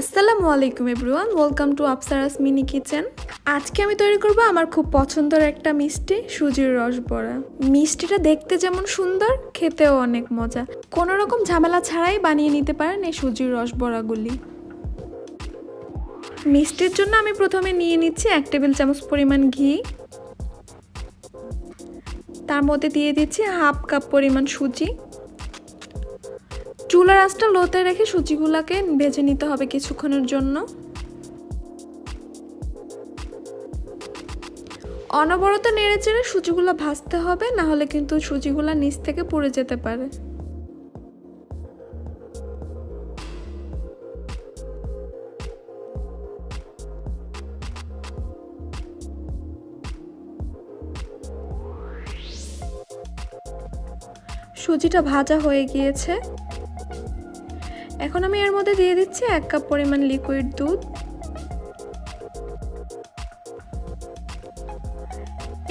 আসসালামু আলাইকুম everyone, welcome to Apsara's mini kitchen. আজকে আমি তৈরি করব আমার খুব পছন্দের একটা মিষ্টি, সুজির রসবড়া। মিষ্টিটা দেখতে যেমন সুন্দর, খেতেও অনেক মজা। কোনো রকম ঝামেলা ছাড়াই বানিয়ে নিতে পারেন এই সুজির রসবড়াগুলি। মিষ্টির জন্য আমি প্রথমে নিয়ে নিচ্ছি 1 টেবিল চামচ পরিমাণ ঘি। তার মধ্যে দিয়ে দিচ্ছি 1/2 কাপ পরিমাণ সুজি। চুলার আঁচটা লোতে রেখে সুজিগুলোকে ভেজে নিতে হবে কিছুক্ষণের জন্য। অনবরত নেড়েচেড়ে সুজিগুলো ভাজতে হবে, না হলে কিন্তু সুজিগুলো নিচ থেকে পুড়ে যেতে পারে। সুজিটা ভাজা হয়ে গিয়েছে। এখন আমি এর মধ্যে দিয়ে দিচ্ছি 1 কাপ পরিমাণ লিকুইড দুধ।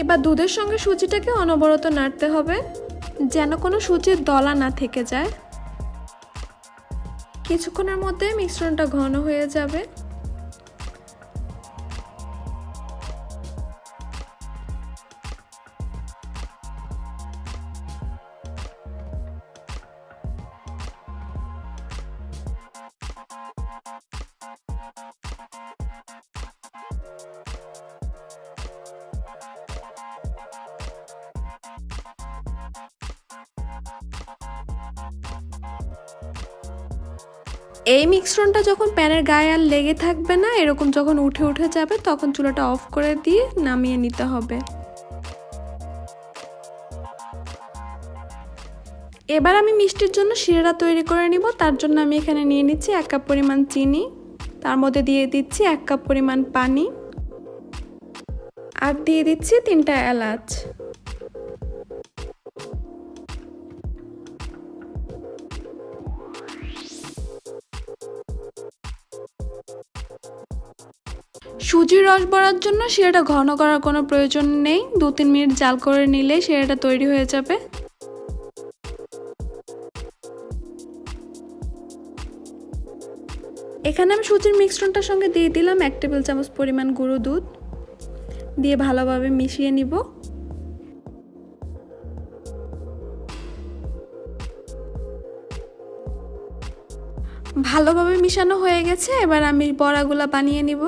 এবার দুধের সঙ্গে সুজিটাকে অনবরত নাড়তে হবে, যেন কোনো সুজির দলা না থেকে যায়। কিছুক্ষণের মধ্যে মিশ্রণটা ঘন হয়ে যাবে। এই মিশ্রণটা যখন প্যানের গায়ে আর লেগে থাকবে না, এরকম যখন উঠে উঠে যাবে, তখন চুলাটা অফ করে দিয়ে নামিয়ে নিতে হবে। এবার আমি মিষ্টির জন্য শিরাটা তৈরি করে নিব। তার জন্য আমি এখানে নিয়ে নিচ্ছি 1 কাপ পরিমাণ চিনি, তার মধ্যে দিয়ে দিচ্ছি 1 কাপ পরিমাণ পানি, আর দিয়ে দিচ্ছি 3টা এলাচ। সুজির রস বড়ার জন্য শিরাটা ঘন করার কোনো প্রয়োজন নেই, 2-3 মিনিট জাল করে নিলে শিরাটা তৈরি হয়ে যাবে। এখানে আমি সুজির মিশ্রণটার সঙ্গে দিয়ে দিলাম 1 টেবিল চামচ পরিমাণ গুঁড়ো দুধ, দিয়ে ভালোভাবে মিশিয়ে নিব। ভালোভাবে মিশানো হয়ে গেছে। এবার আমি বড়াগুলা বানিয়ে নিব।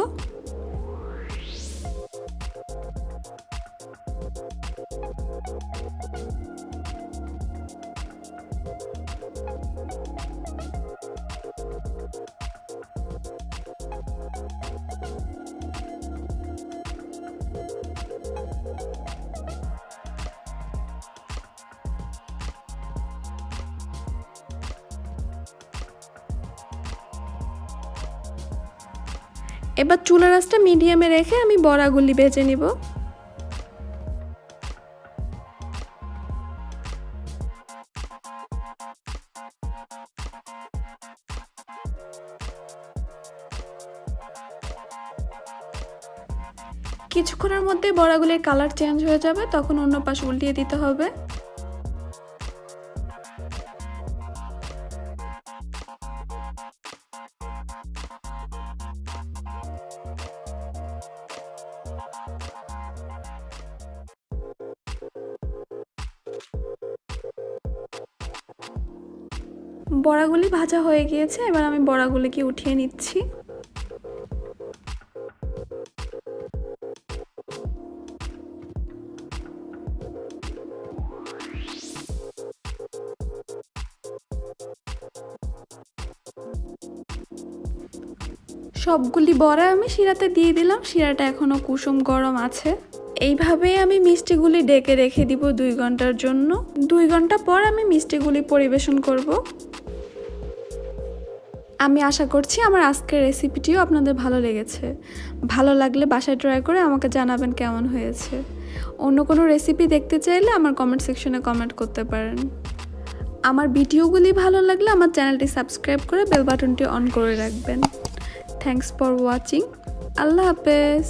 এবার চুলার আঁচটা মিডিয়ামে রেখে আমি বড়াগুলি ভেজে নিব। কিছুক্ষণের মধ্যে বড়াগুলির কালার চেঞ্জ হয়ে যাবে, তখন অন্য পাশ উল্টিয়ে দিতে হবে। বড়াগুলি ভাজা হয়ে গিয়েছে। এবার আমি বড়াগুলিকে উঠিয়ে নিচ্ছি। সবগুলি বড়া আমি শিরাতে দিয়ে দিলাম। শিরাটা এখনো কুসুম গরম আছে। এইভাবেই আমি মিষ্টিগুলি ঢেকে রেখে দিব 2 ঘন্টার জন্য। 2 ঘন্টা পর আমি মিষ্টিগুলি পরিবেশন করব। আমি আশা করছি আমার আজকের রেসিপিটিও আপনাদের ভালো লেগেছে। ভালো লাগলে বাসায় ট্রাই করে আমাকে জানাবেন কেমন হয়েছে। অন্য কোনো রেসিপি দেখতে চাইলে আমার কমেন্ট সেকশনে কমেন্ট করতে পারেন। আমার ভিডিওগুলি ভালো লাগলে আমার চ্যানেলটি সাবস্ক্রাইব করে বেল বাটনটি অন করে রাখবেন। Thanks for watching. আল্লাহ হাফেজ।